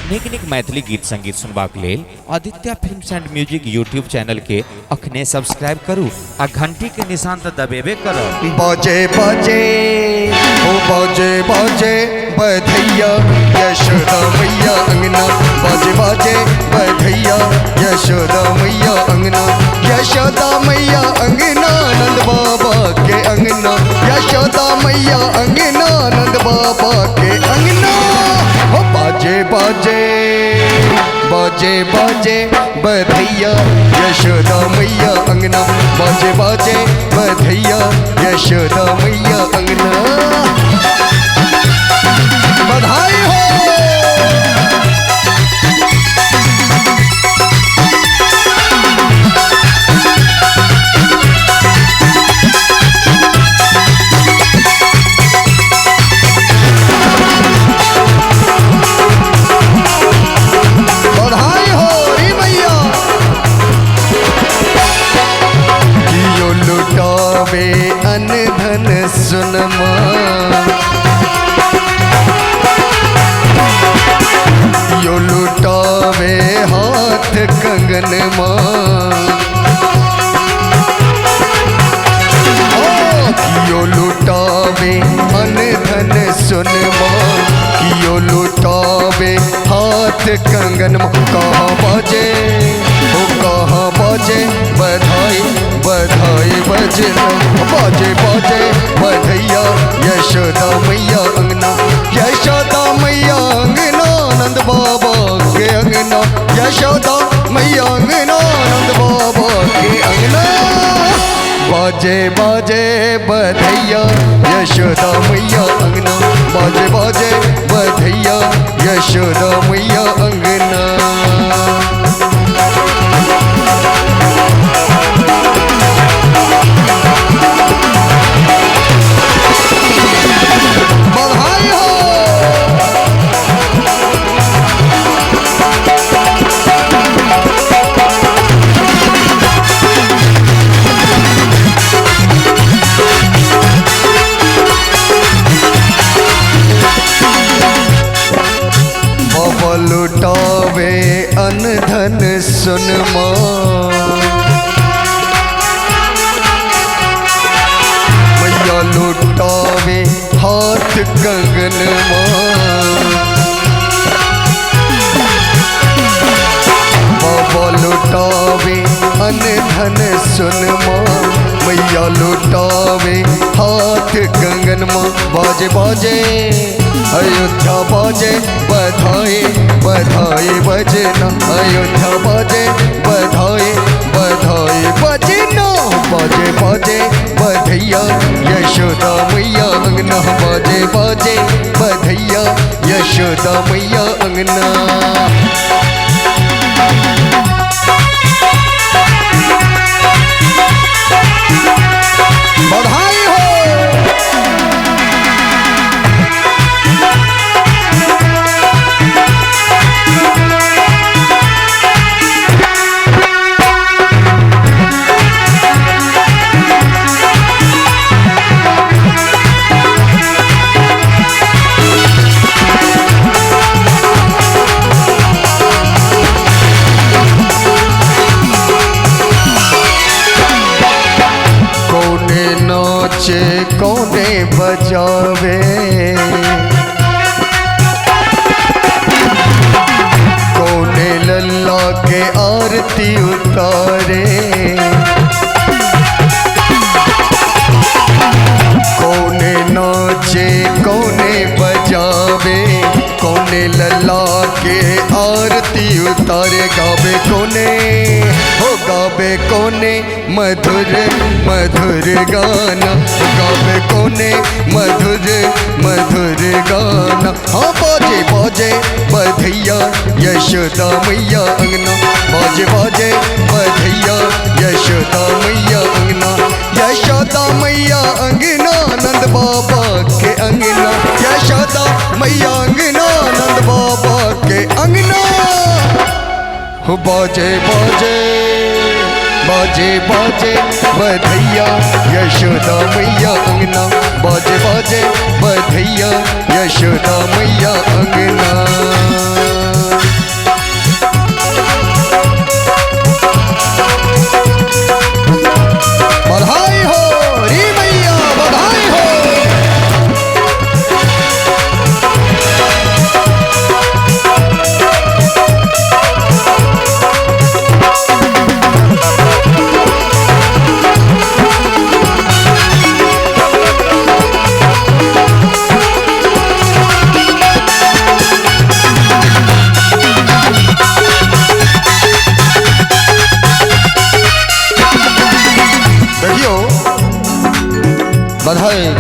निक निक मैथिली गीत संगीत सुनबाक लेल Aditya films and music YouTube channel के अखने सब्सक्राइब करू आ घंटी के निशान तो दबेबे करो। बाजे बाजे ओ बाजे बाजे बधैया यशोदा मैया अंगना, बाजे बाजे बधैया यशोदा मैया अंगना, यशोदा मैया अंगना नंद बाबा के अंगना, यशोदा मैया अंगना नंद बाबा के अंगना। ओ बाजे बाजे बाजे बाजे बधैया यशोदा मैया अंगना, बाजे बाजे बधैया यशोदा मैया अंगना। बधाई हो। अन धन सुनमा यो लुटावे हाथ कंगन मां, कियो लुटावे अन धन सुनमा, कियो लुटावे हाथ कंगन मां। कहाँ बाजे ओ कहाँ बाजे बधाई बधाई बजना, बाजे बाजे बधैया यशोदा मैया अंगना, यशोदा मैया अंगना नंद बाबा के अंगना, यशोदा मैया अंगना नंद बाबा के अंगना। बाजे बाजे बधैया यशोदा मैया अंगना, बाजे बाजे बधैया यशोदा मैया अंगना। लुटावे अन धन सुनमा, मैया लुटावे हाथ कंगन मां, बाबा लुटावे अन धन सुनमा, मैया लुटावे हाथ कंगन मां। बाजे बाजे अयोध्या बाजे बधाई बधाई बजना, अयोध्या बाजे बधाई बधाई बजना, बाजे बाजे बधैया यशोदा मैया अंगना, बाजे बाजे बधैया यशोदा मैया अंगना। बधाई हो। कौने बजावे कौने लल्ला के आरती उतारे, कौने नाचे कौने बजावे, कौने लल्ला के आरती उतारे। गावे कोने हो गावे कोने मधुर मधुर गाना, गावे कोने मधुर मधुर गाना। हाँ बाजे बाजे बधैया यशोदा मैया अंगना, बाजे बाजे बधैया यशोदा मैया अंगना, यशोदा मैया अंगना नंद बाबा के अंगना, यशोदा मैया अंगना नंद बाबा के अंगना। हो बाजे बाजे बाजे बाजे बधैया यशोदा मैया अंगना, बाजे बाजे बधैया यशोदा मैया अंगना।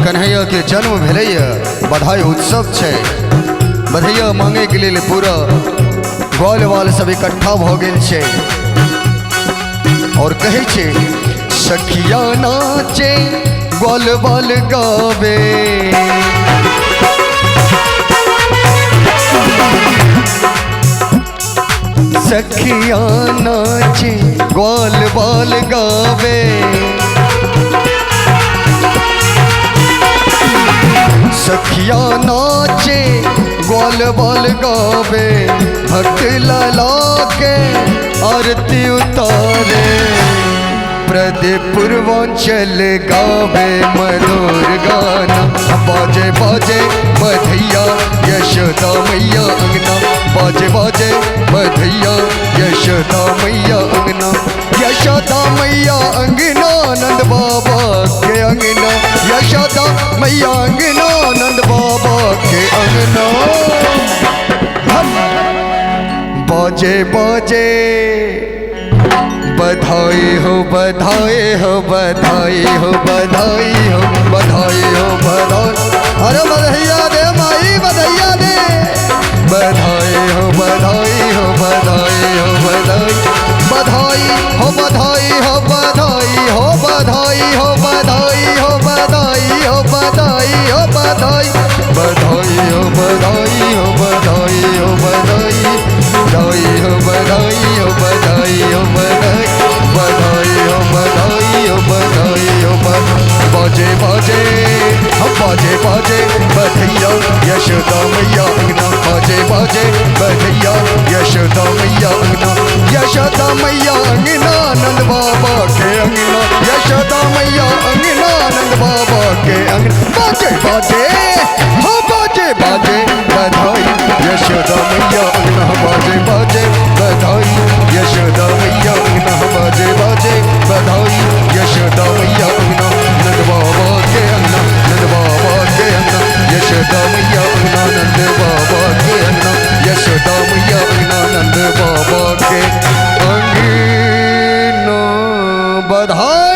कन्हैया के जन्म भेलैया, बधाई उत्सव छै। बधैया मांगे के लिए पूरा ग्वाल वाल सब इकट्ठा भ गेल छै और कहे छै सखिया नाचे ग्वाल वाल गावे, सखिया नाचे ग्वाल वाल गावे, सखिया नाचे ग्वाल बाल गावे, भक्त लाला के आरती उतारे, प्रदीप पूर्वांचल गावे मधुर गाना, बाजे बाजे बधैया यशोदा मैया अंगना, बाजे बाजे बधैया यशोदा मैया अंगना, यशोदा मैया अंगना नंद बाबा के अंगना, यशोदा मैया अंगना नंद बाबा के अंगना। बाजे बाजे बधाई हो बधाई हो बधाई हो बधाई हो बधाई हो बधाई, अरे बधैया दे माई बधैया दे, बधाई हो बधाई हो बधाई हो बधाई, बधाई हो बधाई हो बधाई हो बधाई हो बधाई हो बधाई हो बधाई हो बधाई, बधाई हो बधाई हो बधाई हो बधाई, बधाई हो बधाई हो बधाई हो बधाई, बधाई हो बधाई हो बधाई हो बधाई, बाजे बाजे हम बाजे बाजे बधैया यशोदा मैया अंगना, बाजे बाजे बधैया यशोदा मैया अंगना, यशोदा मैया अंगना नंद बाबा के अंगना, यशोदा मैया अंगना नंद बाबा के अंगना, बाजे बाजे हो बाजे बाजे बधाई यशोदा मैया अंगना, बाजे बाजे बधाई यशोदा मैया अंगना, बाजे बाजे बधाई यशोदा मैया अंगना, नंद बाबा के अंगना, नंद बाबा के अंगना, यशोदा मैया अंगना नंद बाबा के अंगना, यशोदा मैया अंगना नंद बाबा के अंगना, बधाई।